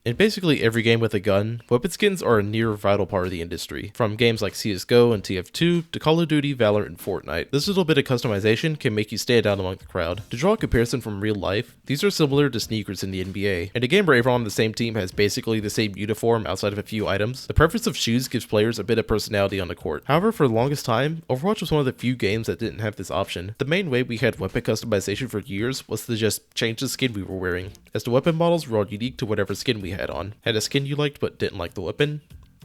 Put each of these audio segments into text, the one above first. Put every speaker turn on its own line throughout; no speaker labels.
In basically every game with a gun, weapon skins are a near vital part of the industry. From games like CSGO and TF2 to Call of Duty, Valorant, and Fortnite, this little bit of customization can make you stand out among the crowd. To draw a comparison from real life, these are similar to sneakers in the NBA. In a game where everyone on the same team has basically the same uniform outside of a few items, the preference of shoes gives players a bit of personality on the court. However, for the longest time, Overwatch was one of the few games that didn't have this option. The main way we had weapon customization for years was to just change the skin we were wearing, as the weapon models were all unique to whatever skin we had on. Had a skin you liked but didn't like the weapon?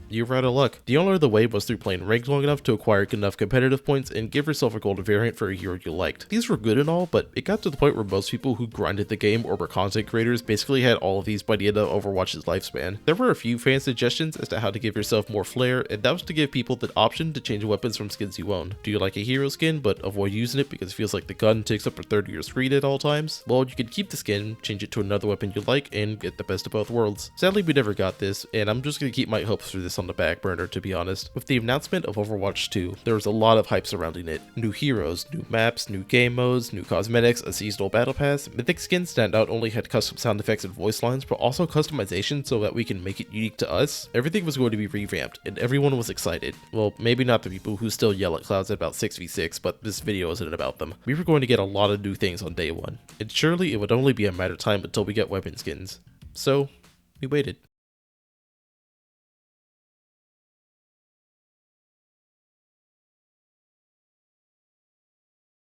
You were out of luck. The only other way was through playing ranked long enough to acquire enough competitive points and give yourself a gold variant for a hero you liked. These were good and all, but it got to the point where most people who grinded the game or were content creators basically had all of these by the end of Overwatch's lifespan. There were a few fan suggestions as to how to give yourself more flair, and that was to give people the option to change weapons from skins you own. Do you like a hero skin but avoid using it because it feels like the gun takes up a third of your screen at all times? Well, you could keep the skin, change it to another weapon you like, and get the best of both worlds. Sadly, we never got this, and I'm just gonna keep my hopes for this on the back burner, to be honest. With the announcement of Overwatch 2, there was a lot of hype surrounding it. New heroes, new maps, new game modes, new cosmetics, a seasonal battle pass. Mythic skins that not only had custom sound effects and voice lines, but also customization so that we can make it unique to us. Everything was going to be revamped, and everyone was excited. Well, maybe not the people who still yell at clouds about 6v6, but this video isn't about them. We were going to get a lot of new things on day one, and surely it would only be a matter of time until we get weapon skins. So, we waited.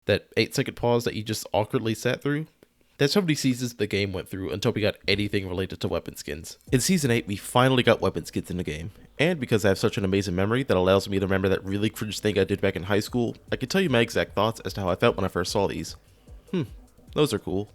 That 8-second pause that you just awkwardly sat through? That's how many seasons the game went through until we got anything related to weapon skins. In Season 8, we finally got weapon skins in the game. And because I have such an amazing memory that allows me to remember that really cringe thing I did back in high school, I can tell you my exact thoughts as to how I felt when I first saw these. Those are cool.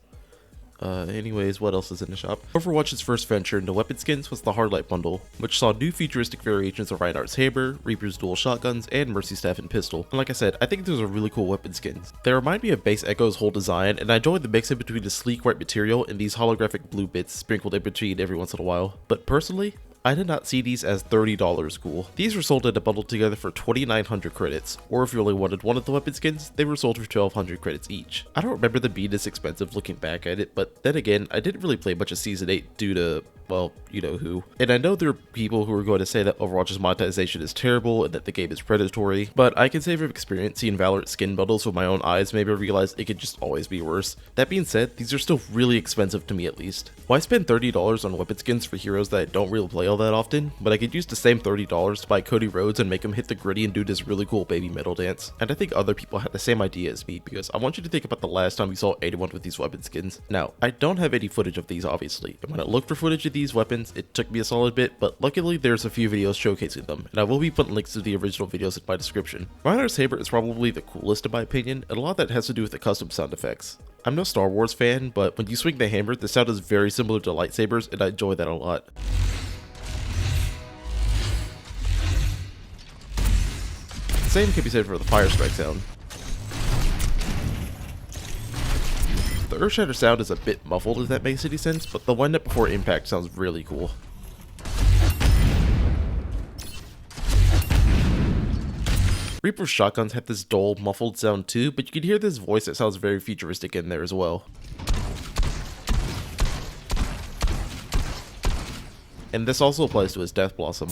Anyways, what else is in the shop? Overwatch's first venture into weapon skins was the Hardlight bundle, which saw new futuristic variations of Reinhardt's hammer, Reaper's dual shotguns, and Mercy staff and pistol. And like I said, I think those are really cool weapon skins. They remind me of Base Echo's whole design, and I enjoy the mix in between the sleek white material and these holographic blue bits sprinkled in between every once in a while. But personally, I did not see these as $30 cool. These were sold in a bundle together for 2,900 credits, or if you only wanted one of the weapon skins, they were sold for 1,200 credits each. I don't remember them being this expensive looking back at it, but then again, I didn't really play much of Season 8 due to, well, you know who. And I know there are people who are going to say that Overwatch's monetization is terrible and that the game is predatory, but I can say from experience seeing Valorant skin bundles with my own eyes made me realize it could just always be worse. That being said, these are still really expensive to me at least. Why spend $30 on weapon skins for heroes that I don't really play all that often, but I could use the same $30 to buy Cody Rhodes and make him hit the gritty and do this really cool baby metal dance? And I think other people had the same idea as me, because I want you to think about the last time you saw anyone with these weapon skins. Now, I don't have any footage of these obviously, and when I looked for footage of these weapons, it took me a solid bit, but luckily there's a few videos showcasing them, and I will be putting links to the original videos in my description. Reinhardt's hammer is probably the coolest in my opinion, and a lot of that has to do with the custom sound effects. I'm no Star Wars fan, but when you swing the hammer, the sound is very similar to lightsabers, and I enjoy that a lot. The same can be said for the fire strike sound. The Earthshatter sound is a bit muffled if that makes any sense, but the wind up before impact sounds really cool. Reaper's shotguns have this dull, muffled sound too, but you can hear this voice that sounds very futuristic in there as well. And this also applies to his Death Blossom.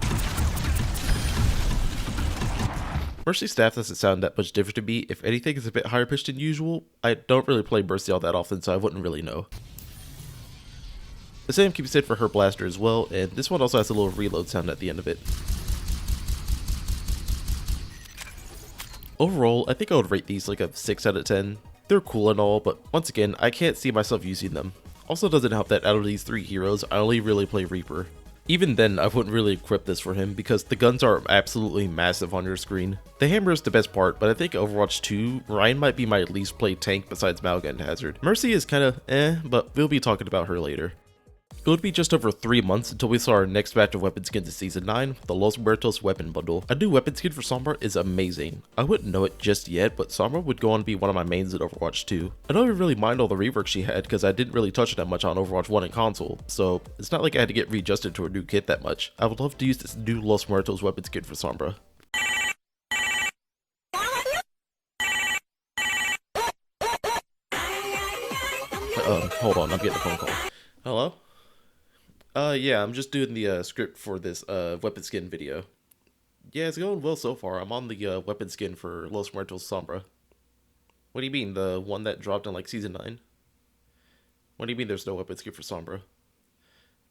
Mercy staff doesn't sound that much different to me. If anything, it's a bit higher pitched than usual. I don't really play Mercy all that often, so I wouldn't really know. The same can be said for her blaster as well, and this one also has a little reload sound at the end of it. Overall, I think I would rate these like a 6 out of 10. They're cool and all, but once again, I can't see myself using them. Also doesn't help that out of these 3 heroes, I only really play Reaper. Even then, I wouldn't really equip this for him because the guns are absolutely massive on your screen. The hammer is the best part, but I think Overwatch 2, Ryan might be my least played tank besides Malga and Hazard. Mercy is kinda but we'll be talking about her later. It would be just over 3 months until we saw our next batch of weapon skins in Season 9, the Los Muertos weapon bundle. A new weapon skin for Sombra is amazing. I wouldn't know it just yet, but Sombra would go on to be one of my mains in Overwatch 2. I don't even really mind all the rework she had because I didn't really touch that much on Overwatch 1 in console, so it's not like I had to get readjusted to a new kit that much. I would love to use this new Los Muertos weapon skin for Sombra. Hold on, I'm getting a phone call. Hello? Yeah, I'm just doing the script for this weapon skin video. Yeah, it's going well so far. I'm on the weapon skin for Los Muertos Sombra. What do you mean, the one that dropped in like season 9? What do you mean there's no weapon skin for Sombra?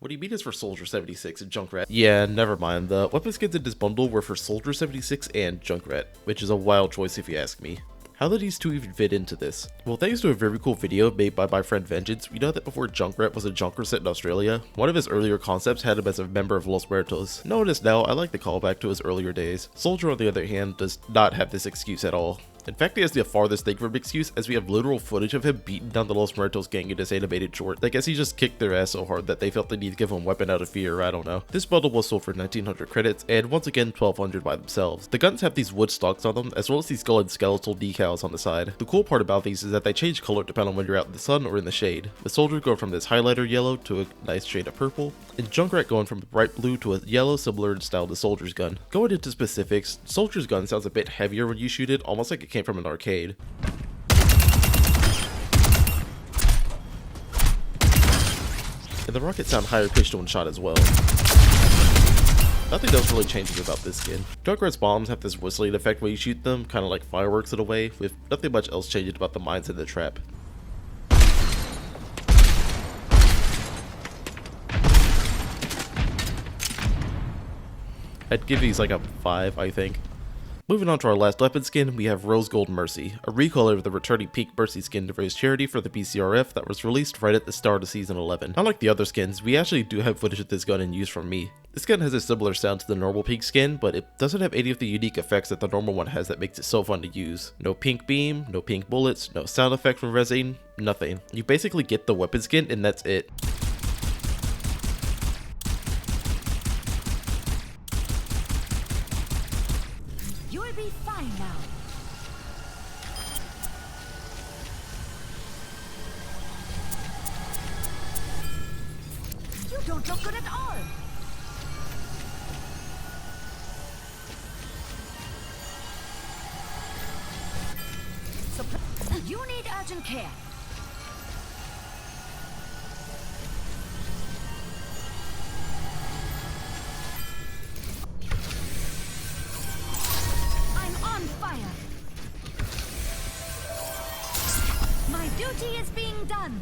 What do you mean it's for Soldier 76 and Junkrat? Yeah, never mind. The weapon skins in this bundle were for Soldier 76 and Junkrat, which is a wild choice if you ask me. How did these two even fit into this? Well, thanks to a very cool video made by my friend Vengeance, we know that before Junkrat was a junker set in Australia, one of his earlier concepts had him as a member of Los Muertos. Knowing this now, I like the callback to his earlier days. Soldier, on the other hand, does not have this excuse at all. In fact, he has the farthest thing from excuse, as we have literal footage of him beating down the Los Muertos gang in this animated short. I guess he just kicked their ass so hard that they felt the need to give him a weapon out of fear, I don't know. This bundle was sold for 1900 credits, and once again 1200 by themselves. The guns have these wood stocks on them, as well as these skull and skeletal decals on the side. The cool part about these is that they change color depending on when you're out in the sun or in the shade. The Soldier go from this highlighter yellow to a nice shade of purple, and Junkrat going from a bright blue to a yellow similar in style to Soldier's gun. Going into specifics, Soldier's gun sounds a bit heavier when you shoot it, almost like it came from an arcade. And the rockets sound higher pitched when shot as well. Nothing else really changes about this skin. Junkrat's bombs have this whistling effect when you shoot them, kind of like fireworks in a way, with nothing much else changing about the mines in the trap. I'd give these like a 5, I think. Moving on to our last weapon skin, we have Rose Gold Mercy, a recolor of the returning Pink Mercy skin to raise charity for the BCRF that was released right at the start of Season 11. Unlike the other skins, we actually do have footage of this gun in use from me. This gun has a similar sound to the normal pink skin, but it doesn't have any of the unique effects that the normal one has that makes it so fun to use. No pink beam, no pink bullets, no sound effect from resin, nothing. You basically get the weapon skin and that's it.
You'll be fine now. You don't look good at all. So you need urgent care. My duty is being done.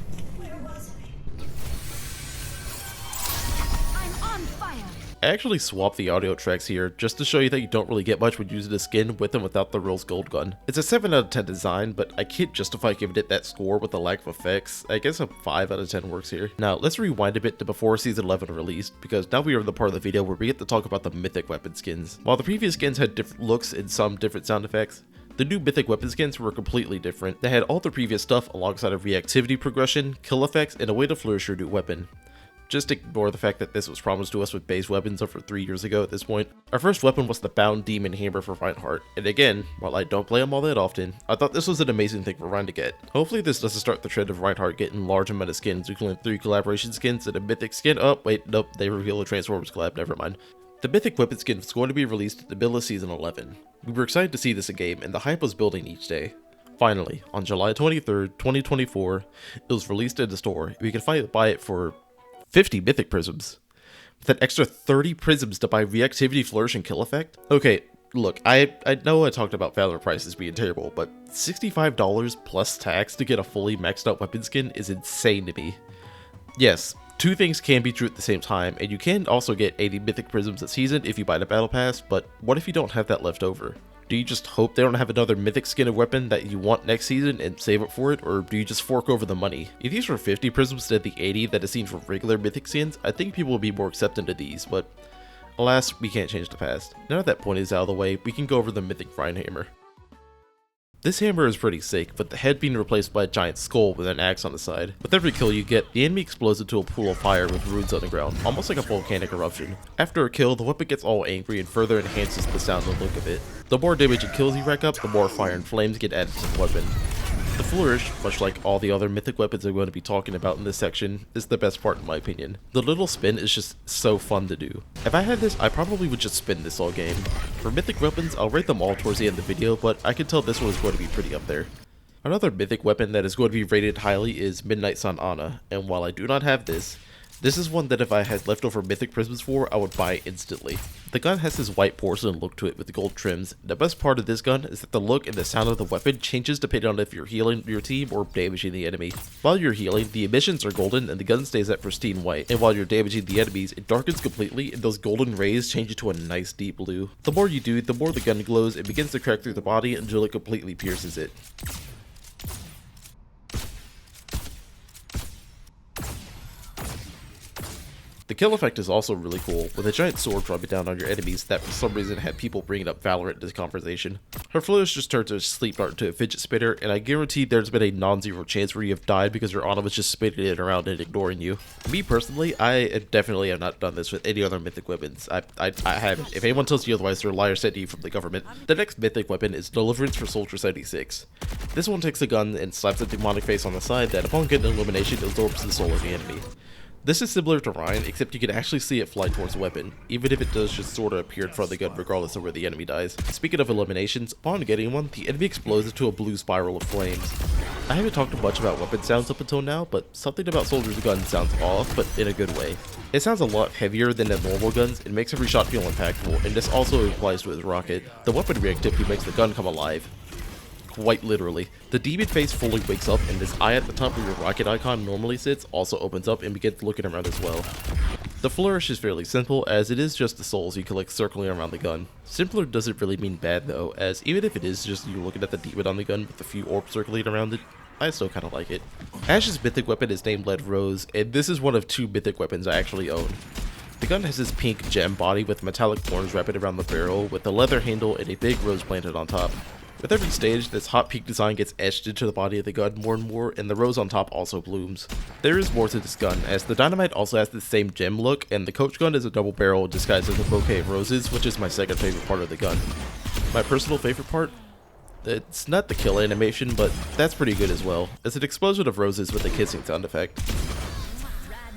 I'm on fire.
I actually swapped the audio tracks here just to show you that you don't really get much when using the skin with and without the Rose Gold gun. It's a 7 out of 10 design, but I can't justify giving it that score with the lack of effects. I guess a 5 out of 10 works here. Now, let's rewind a bit to before Season 11 released, because now we are in the part of the video where we get to talk about the mythic weapon skins. While the previous skins had different looks and some different sound effects, the new mythic weapon skins were completely different. They had all the previous stuff alongside a reactivity progression, kill effects, and a way to flourish your new weapon. Just ignore the fact that this was promised to us with base weapons over 3 years ago at this point. Our first weapon was the Bound Demon Hammer for Reinhardt, and again, while I don't play him all that often, I thought this was an amazing thing for Rein to get. Hopefully this doesn't start the trend of Reinhardt getting large amount of skins, including 3 collaboration skins and a mythic skin. Oh wait, nope, they reveal a Transformers collab, never mind. The mythic weapon skin was going to be released at the middle of Season 11. We were excited to see this in game, and the hype was building each day. Finally, on July 23rd, 2024, it was released in the store, and we could finally buy it for 50 mythic prisms, with an extra 30 prisms to buy reactivity, flourish, and kill effect. Okay, look, I know I talked about Valor prices being terrible, but $65 plus tax to get a fully maxed out weapon skin is insane to me. Yes, 2 things can be true at the same time, and you can also get 80 mythic prisms a season if you buy the battle pass, but what if you don't have that left over? Do you just hope they don't have another mythic skin of weapon that you want next season and save up for it, or do you just fork over the money? If these were 50 prisms instead of the 80 that is seen for regular mythic skins, I think people would be more accepting to these, but alas, we can't change the past. Now that that point is out of the way, we can go over the mythic Rein hammer. This hammer is pretty sick, with the head being replaced by a giant skull with an axe on the side. With every kill you get, the enemy explodes into a pool of fire with runes on the ground, almost like a volcanic eruption. After a kill, the weapon gets all angry and further enhances the sound and look of it. The more damage and kills you rack up, the more fire and flames get added to the weapon. The flourish, much like all the other mythic weapons I'm going to be talking about in this section, is the best part in my opinion. The little spin is just so fun to do. If I had this, I probably would just spin this all game. For mythic weapons, I'll rate them all towards the end of the video, but I can tell this one is going to be pretty up there. Another mythic weapon that is going to be rated highly is Midnight Sun Ana, and while I do not have this, This is one that if I had leftover mythic prisms for, I would buy instantly. The gun has this white porcelain look to it with the gold trims. The best part of this gun is that the look and the sound of the weapon changes depending on if you're healing your team or damaging the enemy. While you're healing, the emissions are golden and the gun stays at pristine white, and while you're damaging the enemies, it darkens completely and those golden rays change it to a nice deep blue. The more you do, the more the gun glows and begins to crack through the body until it completely pierces it. The kill effect is also really cool, with a giant sword dropping down on your enemies that for some reason had people bringing up Valorant in this conversation. Her flourish just turns a sleep dart into a fidget spinner, and I guarantee there's been a non-zero chance where you have died because your Ana was just spinning it around and ignoring you. Me personally, I definitely have not done this with any other mythic weapons. I haven't. If anyone tells you otherwise, they're liars sent to you from the government. The next mythic weapon is Deliverance for Soldier 76. This one takes a gun and slaps a demonic face on the side that upon getting illumination absorbs the soul of the enemy. This is similar to Ryan, except you can actually see it fly towards the weapon, even if it does just sorta appear in front of the gun regardless of where the enemy dies. Speaking of eliminations, upon getting one, the enemy explodes into a blue spiral of flames. I haven't talked much about weapon sounds up until now, but something about Soldier's gun sounds off, but in a good way. It sounds a lot heavier than the normal guns, and makes every shot feel impactful, and this also applies to his rocket. The weapon reactivity makes the gun come alive. Quite literally. The demon face fully wakes up, and this eye at the top where your rocket icon normally sits also opens up and begins looking around as well. The flourish is fairly simple, as it is just the souls you collect circling around the gun. Simpler doesn't really mean bad though, as even if it is just you looking at the demon on the gun with a few orbs circling around it, I still kinda like it. Ash's mythic weapon is named Lead Rose, and this is one of 2 mythic weapons I actually own. The gun has this pink gem body with metallic horns wrapped around the barrel, with a leather handle and a big rose planted on top. With every stage, this hot pink design gets etched into the body of the gun more and more, and the rose on top also blooms. There is more to this gun, as the dynamite also has the same gem look, and the coach gun is a double barrel disguised as a bouquet of roses, which is my second favorite part of the gun. My personal favorite part? It's not the kill animation, but that's pretty good as well. It's an explosion of roses with a kissing sound effect.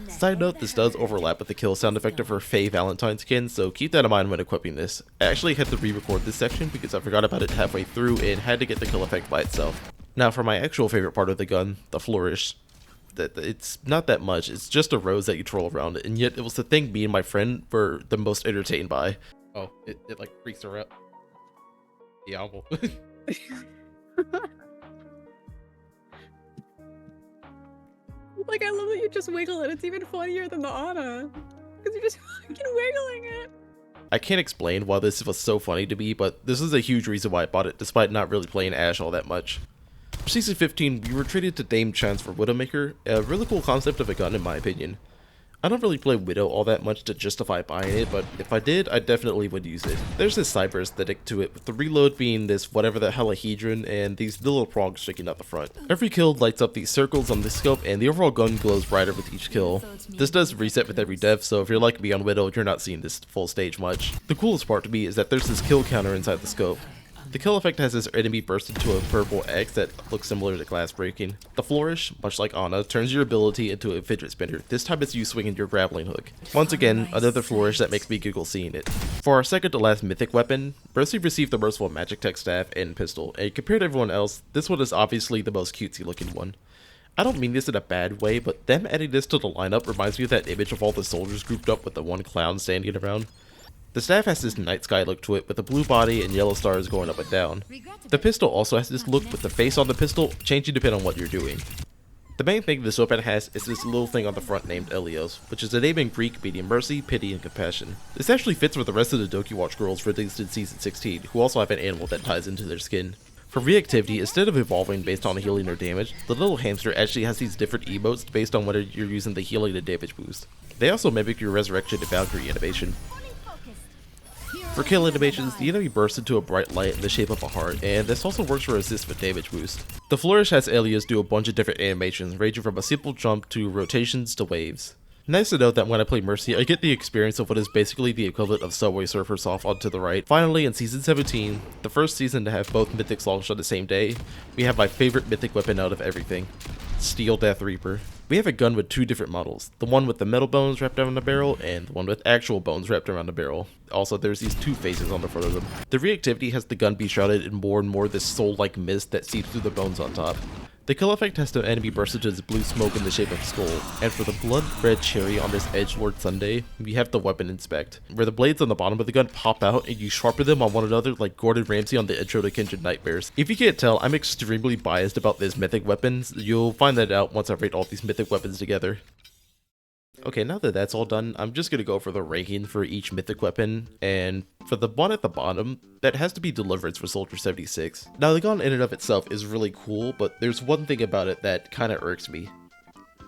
Side note, this does overlap with the kill sound effect of her Faye Valentine skin, so keep that in mind when equipping this. I actually had to re-record this section because I forgot about it halfway through and had to get the kill effect by itself. Now for my actual favorite part of the gun, the flourish. It's not that much, it's just a rose that you twirl around, and yet it was the thing me and my friend were the most entertained by. Oh, it like freaks her out. The owl.
Like, I love that you just wiggle it. It's even funnier than the Ana. Because you're just fucking wiggling it.
I can't explain why this was so funny to me, but this is a huge reason why I bought it, despite not really playing Ashe all that much. For Season 15, we were treated to Dame Chance for Widowmaker, a really cool concept of a gun in my opinion. I don't really play Widow all that much to justify buying it, but if I did, I definitely would use it. There's this cyber aesthetic to it, with the reload being this whatever the hell hedron and these little prongs sticking out the front. Every kill lights up these circles on the scope, and the overall gun glows brighter with each kill. This does reset with every death, so if you're like me on Widow, you're not seeing this full stage much. The coolest part to me is that there's this kill counter inside the scope. The kill effect has this enemy burst into a purple X that looks similar to glass breaking. The flourish, much like Ana, turns your ability into a fidget spinner. This time it's you swinging your grappling hook. Once again, another flourish that makes me giggle seeing it. For our second to last mythic weapon, Mercy received the Merciful Magic Tech Staff and Pistol, and compared to everyone else, this one is obviously the most cutesy looking one. I don't mean this in a bad way, but them adding this to the lineup reminds me of that image of all the soldiers grouped up with the one clown standing around. The staff has this night sky look to it with a blue body and yellow stars going up and down. The pistol also has this look with the face on the pistol changing depending on what you're doing. The main thing this weapon has is this little thing on the front named Elios, which is a name in Greek meaning mercy, pity, and compassion. This actually fits with the rest of the Overwatch girls released in Season 16, who also have an animal that ties into their skin. For reactivity, instead of evolving based on healing or damage, the little hamster actually has these different emotes based on whether you're using the healing and damage boost. They also mimic your resurrection and Valkyrie animation. For kill animations, the enemy bursts into a bright light in the shape of a heart, and this also works for assist with damage boost. The flourish has Elias do a bunch of different animations, ranging from a simple jump to rotations to waves. Nice to note that when I play Mercy, I get the experience of what is basically the equivalent of Subway Surfers off onto the right. Finally, in Season 17, the first season to have both mythics launched on the same day, we have my favorite mythic weapon out of everything, Steel Death Reaper. We have a gun with 2 different models, the one with the metal bones wrapped around the barrel, and the one with actual bones wrapped around the barrel. Also, there's these 2 faces on the front of them. The reactivity has the gun be shrouded in more and more this soul-like mist that seeps through the bones on top. The kill effect has the enemy burst into this blue smoke in the shape of a skull, and for the blood red cherry on this Edgelord Sunday, we have the weapon inspect, where the blades on the bottom of the gun pop out and you sharpen them on one another like Gordon Ramsay on the intro to Kitchen Nightmares. If you can't tell, I'm extremely biased about these mythic weapons. You'll find that out once I rate all these mythic weapons together. Okay, now that that's all done, I'm just gonna go for the ranking for each mythic weapon, and for the one at the bottom, that has to be Deliverance for Soldier 76. Now, the gun in and of itself is really cool, but there's one thing about it that kinda irks me.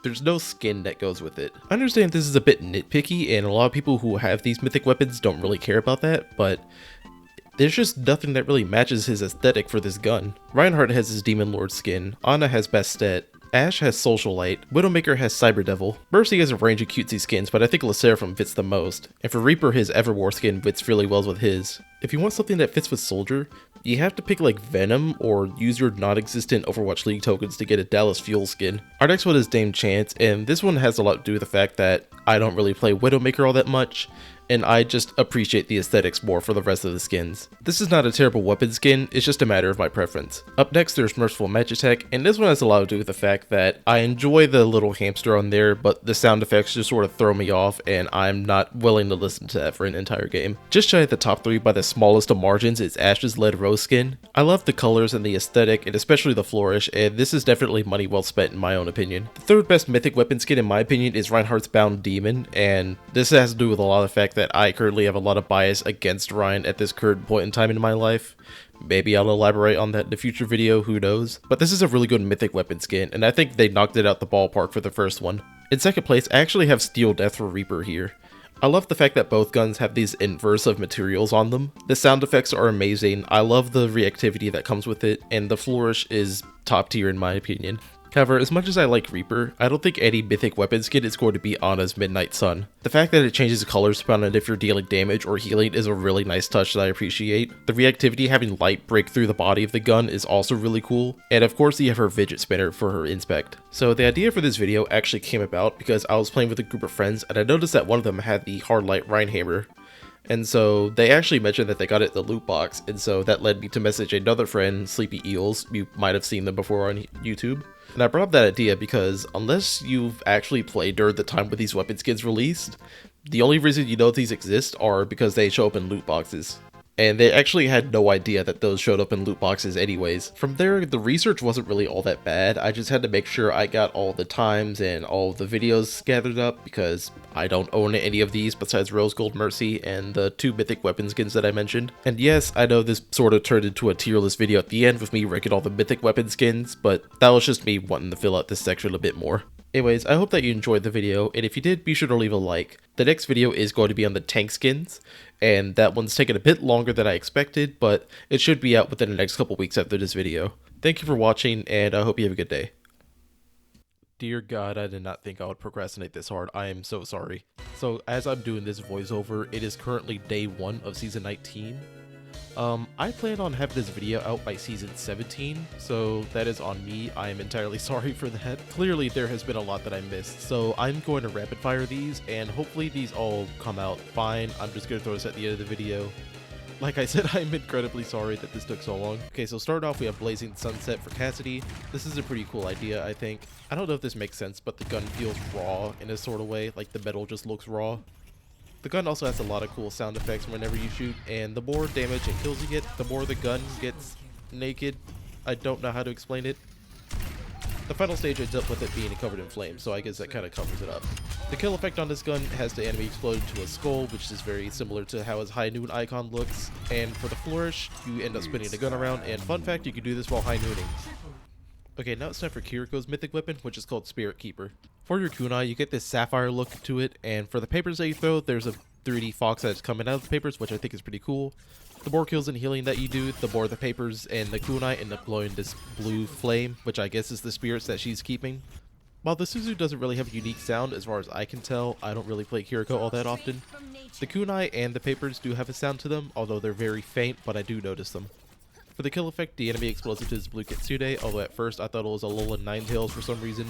There's no skin that goes with it. I understand this is a bit nitpicky, and a lot of people who have these mythic weapons don't really care about that, but there's just nothing that really matches his aesthetic for this gun. Reinhardt has his Demon Lord skin, Ana has Bastet, Ashe has Socialite, Widowmaker has Cyber Devil, Mercy has a range of cutesy skins, but I think Seraphim fits the most, and for Reaper his Everwar skin fits really well with his. If you want something that fits with Soldier, you have to pick like Venom or use your non-existent Overwatch League tokens to get a Dallas Fuel skin. Our next one is Dame Chance, and this one has a lot to do with the fact that I don't really play Widowmaker all that much, and I just appreciate the aesthetics more for the rest of the skins. This is not a terrible weapon skin, it's just a matter of my preference. Up next there's Merciful Magitech, and this one has a lot to do with the fact that I enjoy the little hamster on there, but the sound effects just sort of throw me off, and I'm not willing to listen to that for an entire game. Just shy of the top 3 by the smallest of margins is Ashe's Lead Rose skin. I love the colors and the aesthetic, and especially the flourish, and this is definitely money well spent in my own opinion. The third best mythic weapon skin in my opinion is Reinhardt's Bound Demon, and this has to do with a lot of the fact that I currently have a lot of bias against Rein at this current point in time in my life. Maybe I'll elaborate on that in a future video, who knows. But this is a really good mythic weapon skin, and I think they knocked it out the ballpark for the first one. In second place, I actually have Steel Death for Reaper here. I love the fact that both guns have these inverse of materials on them. The sound effects are amazing, I love the reactivity that comes with it, and the flourish is top tier in my opinion. However, as much as I like Reaper, I don't think any mythic weapon skin is going to beat Ana's Midnight Sun. The fact that it changes colors depending on if you're dealing damage or healing is a really nice touch that I appreciate. The reactivity having light break through the body of the gun is also really cool, and of course you have her fidget spinner for her inspect. So the idea for this video actually came about because I was playing with a group of friends and I noticed that one of them had the Hard Light Reinhammer. And so they actually mentioned that they got it in the loot box, and so that led me to message another friend, Sleepy Eels. You might have seen them before on YouTube. And I brought up that idea because unless you've actually played during the time when these weapon skins released, the only reason you know these exist are because they show up in loot boxes. And they actually had no idea that those showed up in loot boxes anyways. From there, the research wasn't really all that bad. I just had to make sure I got all the times and all the videos gathered up because I don't own any of these besides Rose Gold Mercy and the 2 mythic weapon skins that I mentioned. And yes, I know this sort of turned into a tier list video at the end with me ranking all the mythic weapon skins, but that was just me wanting to fill out this section a bit more. Anyways, I hope that you enjoyed the video, and if you did, be sure to leave a like. The next video is going to be on the tank skins, and that one's taken a bit longer than I expected, but it should be out within the next couple weeks after this video. Thank you for watching, and I hope you have a good day. Dear God, I did not think I would procrastinate this hard. I am so sorry. So, as I'm doing this voiceover, it is currently day 1 of Season 19. I plan on having this video out by Season 17, so that is on me. I am entirely sorry for that. Clearly, there has been a lot that I missed, so I'm going to rapid fire these, and hopefully these all come out fine. I'm just going to throw this at the end of the video. Like I said, I'm incredibly sorry that this took so long. Okay, so start off, we have Blazing Sunset for Cassidy. This is a pretty cool idea, I think. I don't know if this makes sense, but the gun feels raw in a sort of way, like the metal just looks raw. The gun also has a lot of cool sound effects whenever you shoot, and the more damage and kills you get, the more the gun gets naked. I don't know how to explain it. The final stage ends up with it being covered in flames, so I guess that kind of covers it up. The kill effect on this gun has the enemy explode into a skull, which is very similar to how his High Noon icon looks, and for the flourish, you end up spinning the gun around, and fun fact, you can do this while High Nooning. Okay, now it's time for Kiriko's mythic weapon, which is called Spirit Keeper. For your kunai, you get this sapphire look to it, and for the papers that you throw, there's a 3D fox that's coming out of the papers, which I think is pretty cool. The more kills and healing that you do, the more the papers and the kunai end up glowing this blue flame, which I guess is the spirits that she's keeping. While the Suzu doesn't really have a unique sound, as far as I can tell, I don't really play Kiriko all that often. The kunai and the papers do have a sound to them, although they're very faint, but I do notice them. For the kill effect, the enemy explodes into his blue kitsune, although at first I thought it was a Alolan Ninetales for some reason.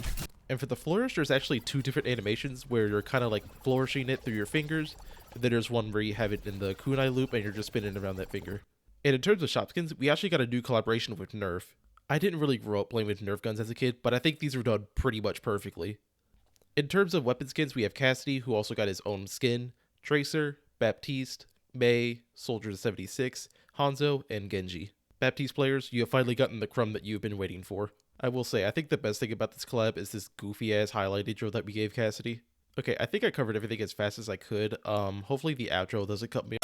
And for the flourish, there's actually 2 different animations where you're kind of like flourishing it through your fingers, and then there's one where you have it in the kunai loop and you're just spinning around that finger. And in terms of shop skins, we actually got a new collaboration with Nerf. I didn't really grow up playing with Nerf guns as a kid, but I think these were done pretty much perfectly. In terms of weapon skins, we have Cassidy, who also got his own skin, Tracer, Baptiste, Mei, Soldier 76, Hanzo, and Genji. Baptiste players, you have finally gotten the crumb that you've been waiting for. I will say, I think the best thing about this collab is this goofy-ass highlight intro that we gave Cassidy. Okay, I think I covered everything as fast as I could. Hopefully the outro doesn't cut me